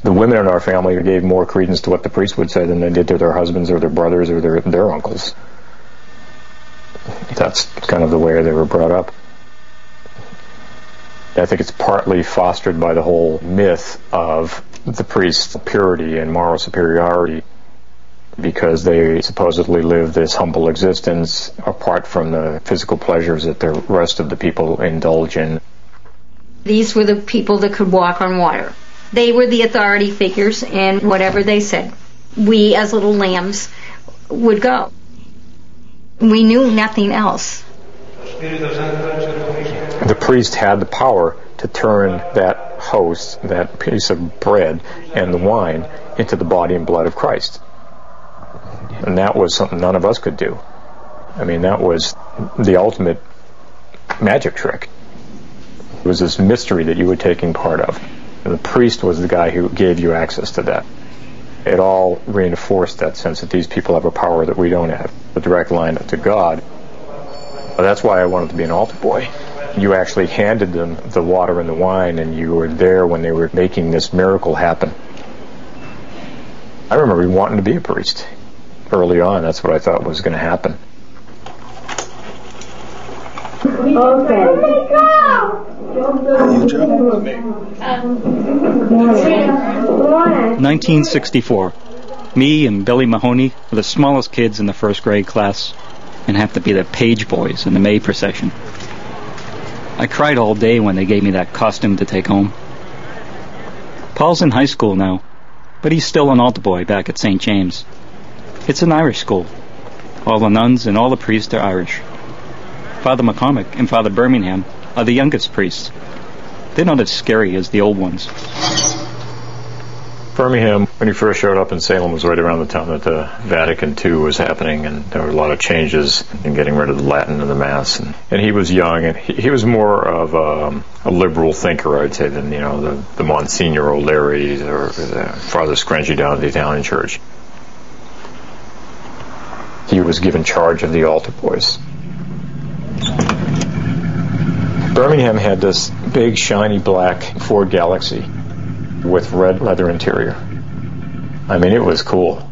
The women in our family gave more credence to what the priest would say than they did to their husbands or their brothers or their uncles. That's kind of the way they were brought up. I think it's partly fostered by the whole myth of the priest's purity and moral superiority, because they supposedly live this humble existence apart from the physical pleasures that the rest of the people indulge in. These were the people that could walk on water. They were the authority figures, and whatever they said, we as little lambs would go. We knew nothing else. The priest had the power to turn that host, that piece of bread and the wine, into the body and blood of Christ. And that was something none of us could do. I mean, that was the ultimate magic trick. It was this mystery that you were taking part of. And the priest was the guy who gave you access to that. It all reinforced that sense that these people have a power that we don't have, a direct line to God. That's why I wanted to be an altar boy. You actually handed them the water and the wine, and you were there when they were making this miracle happen. I remember wanting to be a priest. Early on, that's what I thought was going to happen. Okay. 1964. Me and Billy Mahoney were the smallest kids in the first grade class and have to be the page boys in the May procession. I cried all day when they gave me that costume to take home. Paul's in high school now, but he's still an altar boy back at St. James. It's an Irish school. All the nuns and all the priests are Irish. Father McCormick and Father Birmingham are the youngest priests. They're not as scary as the old ones. Birmingham, when he first showed up in Salem, was right around the time that the Vatican II was happening, and there were a lot of changes in getting rid of the Latin and the Mass. And he was young, and he was more of a liberal thinker, I'd say, than the Monsignor O'Leary or Father Screngy down at the Italian Church. He was given charge of the altar boys. Birmingham had this big, shiny black Ford Galaxy with red leather interior. I mean, it was cool.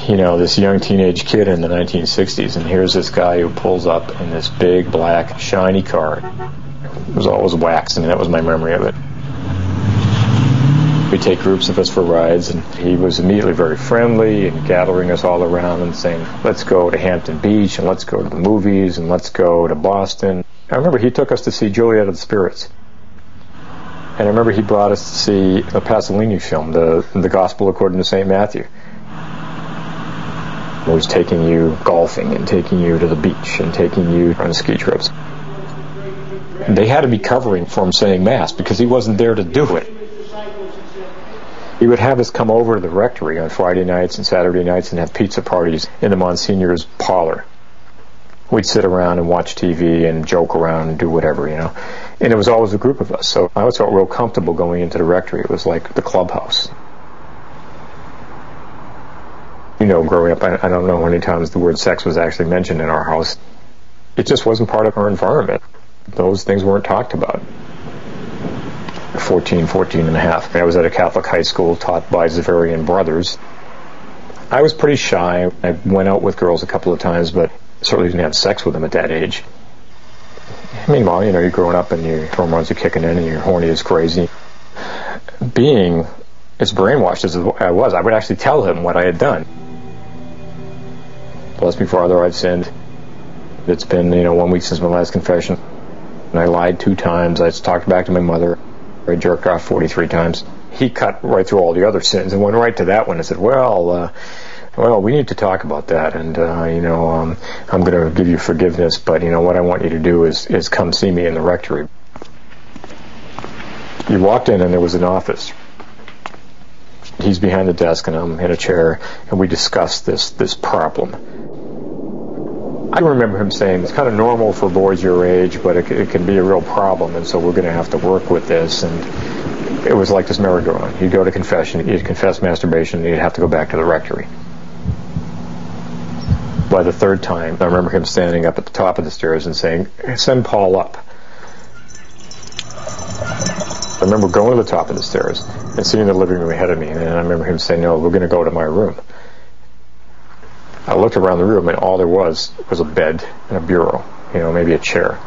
This young teenage kid in the 1960s, and here's this guy who pulls up in this big, black, shiny car. It was always waxed, and that was my memory of it. We'd take groups of us for rides, and he was immediately very friendly and gathering us all around and saying, let's go to Hampton Beach, and let's go to the movies, and let's go to Boston. I remember he took us to see Juliet of the Spirits. And I remember he brought us to see a Pasolini film, the Gospel According to St. Matthew. He was taking you golfing and taking you to the beach and taking you on ski trips. They had to be covering for him saying Mass because he wasn't there to do it. He would have us come over to the rectory on Friday nights and Saturday nights and have pizza parties in the Monsignor's parlor. We'd sit around and watch TV and joke around and do whatever, And it was always a group of us, so I always felt real comfortable going into the rectory. It was like the clubhouse. Growing up, I don't know how many times the word sex was actually mentioned in our house. It just wasn't part of our environment. Those things weren't talked about. 14 and a half. I was at a Catholic high school taught by Xaverian brothers. I was pretty shy. I went out with girls a couple of times, but certainly didn't have sex with them at that age. Meanwhile, you're growing up and your hormones are kicking in and you're horny as crazy. Being as brainwashed as I was, I would actually tell him what I had done. Bless me, Father, I've sinned. It's been, 1 week since my last confession. And I lied 2 times. I talked back to my mother. I jerked off 43 times. He cut right through all the other sins and went right to that one and said, well, we need to talk about that, and, I'm going to give you forgiveness, but, what I want you to do is come see me in the rectory. You walked in and there was an office. He's behind the desk and I'm in a chair, and we discussed this problem. I remember him saying, it's kind of normal for boys your age, but it can be a real problem, and so we're going to have to work with this, and it was like this merry-go-round. You'd go to confession, you'd confess masturbation, and you'd have to go back to the rectory. By the 3rd time, I remember him standing up at the top of the stairs and saying, send Paul up. remember going to the top of the stairs and sitting in the living room ahead of me, and I remember him saying, "No, we're going to go to my room." I looked around the room, and all there was a bed and a bureau, maybe a chair.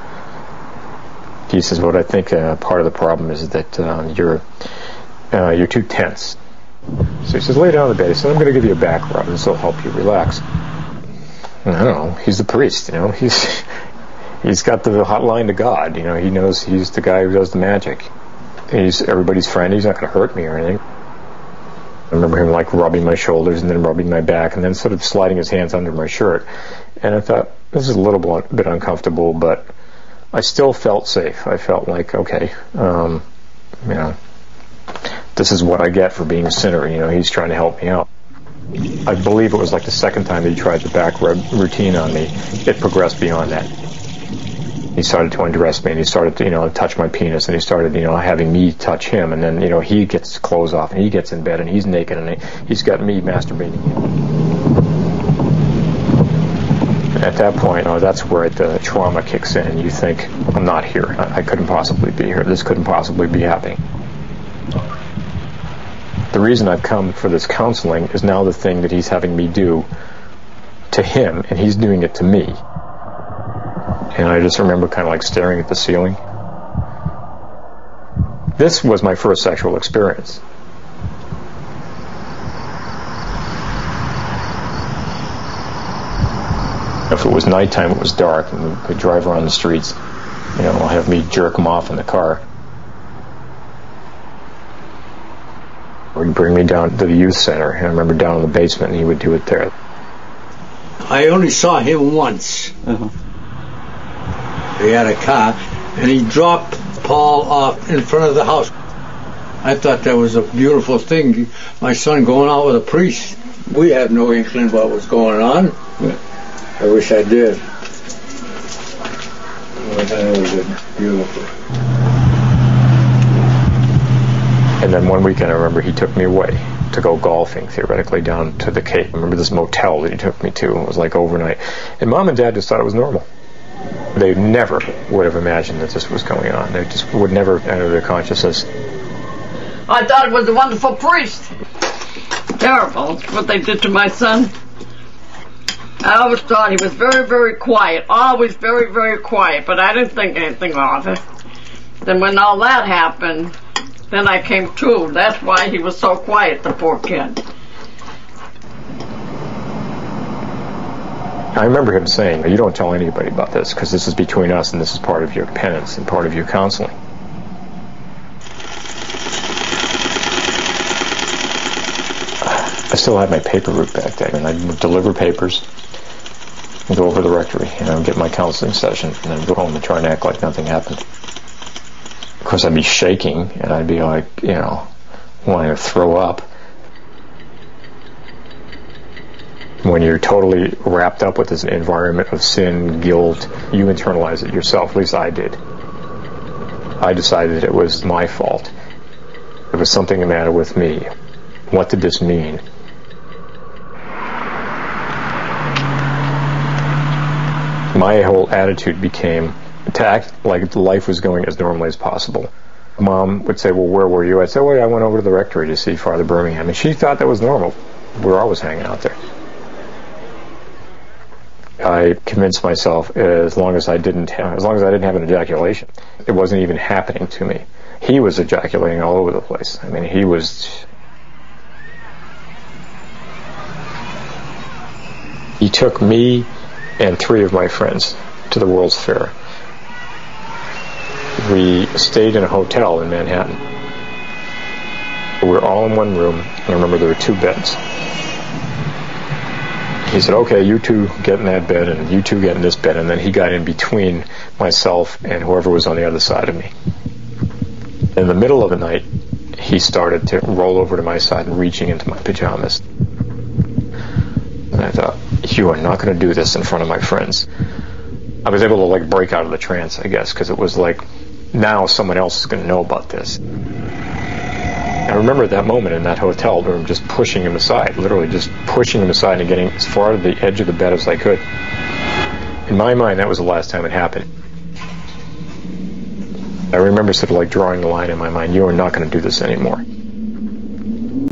He says, "What I think part of the problem is that you're too tense." So he says, "Lay down on the bed." He said, "I'm going to give you a back rub. This will help you relax." And I don't know. He's the priest, He's got the hotline to God. He knows he's the guy who does the magic. He's everybody's friend. He's not going to hurt me or anything. I remember him rubbing my shoulders and then rubbing my back and then sort of sliding his hands under my shirt. And I thought, this is a little bit uncomfortable, but I still felt safe. I felt like, okay, this is what I get for being a sinner. He's trying to help me out. I believe it was the second time that he tried the back rub routine on me. It progressed beyond that. He started to undress me, and he started to, touch my penis, and he started, having me touch him, and then, he gets his clothes off, and he gets in bed, and he's naked, and he's got me masturbating. At that point, that's where the trauma kicks in, and you think, I'm not here. I couldn't possibly be here. This couldn't possibly be happening. The reason I've come for this counseling is now the thing that he's having me do to him, and he's doing it to me. And I just remember kind of staring at the ceiling. This was my first sexual experience. If it was nighttime, it was dark, and we could drive around the streets. Have me jerk him off in the car. Or he'd bring me down to the youth center, and I remember down in the basement, and he would do it there. I only saw him once. He had a car, and he dropped Paul off in front of the house. I thought that was a beautiful thing. My son going out with a priest. We had no inkling what was going on. I wish I did. That was beautiful. And then one weekend, I remember he took me away to go golfing, theoretically, down to the Cape. I remember this motel that he took me to. It was overnight. And Mom and Dad just thought it was normal. They never would have imagined that this was going on. They just would never enter their consciousness. I thought it was a wonderful priest. Terrible what they did to my son. I always thought he was very, very quiet. Always very, very quiet. But I didn't think anything of it. Then when all that happened, then I came to. That's why he was so quiet, the poor kid. I remember him saying, "You don't tell anybody about this, because this is between us, and this is part of your penance and part of your counseling." I still had my paper route back then, and I'd deliver papers and go over to the rectory, get my counseling session, and then go home and try and act like nothing happened. Of course, I'd be shaking, and I'd be wanting to throw up. When you're totally wrapped up with this environment of sin, guilt, you internalize it yourself. At least I did. I decided it was my fault. There was something the matter with me. What did this mean? My whole attitude became to act like life was going as normally as possible. Mom would say, "Well, where were you?" I'd say, "Well, I went over to the rectory to see Father Birmingham." And she thought that was normal. We were always hanging out there. I convinced myself as long as I didn't have an ejaculation, it wasn't even happening to me. He was ejaculating all over the place. He was. He took me and 3 of my friends to the World's Fair. We stayed in a hotel in Manhattan. We were all in one room, and I remember there were 2 beds. He said, "Okay, you 2 get in that bed, and you 2 get in this bed," and then he got in between myself and whoever was on the other side of me. In the middle of the night, he started to roll over to my side and reaching into my pajamas. And I thought, "You are not going to do this in front of my friends." I was able to break out of the trance, I guess, because it was now someone else is going to know about this. I remember that moment in that hotel room just pushing him aside, literally just pushing him aside and getting as far to the edge of the bed as I could. In my mind, that was the last time it happened. I remember sort of like drawing the line in my mind, you are not going to do this anymore.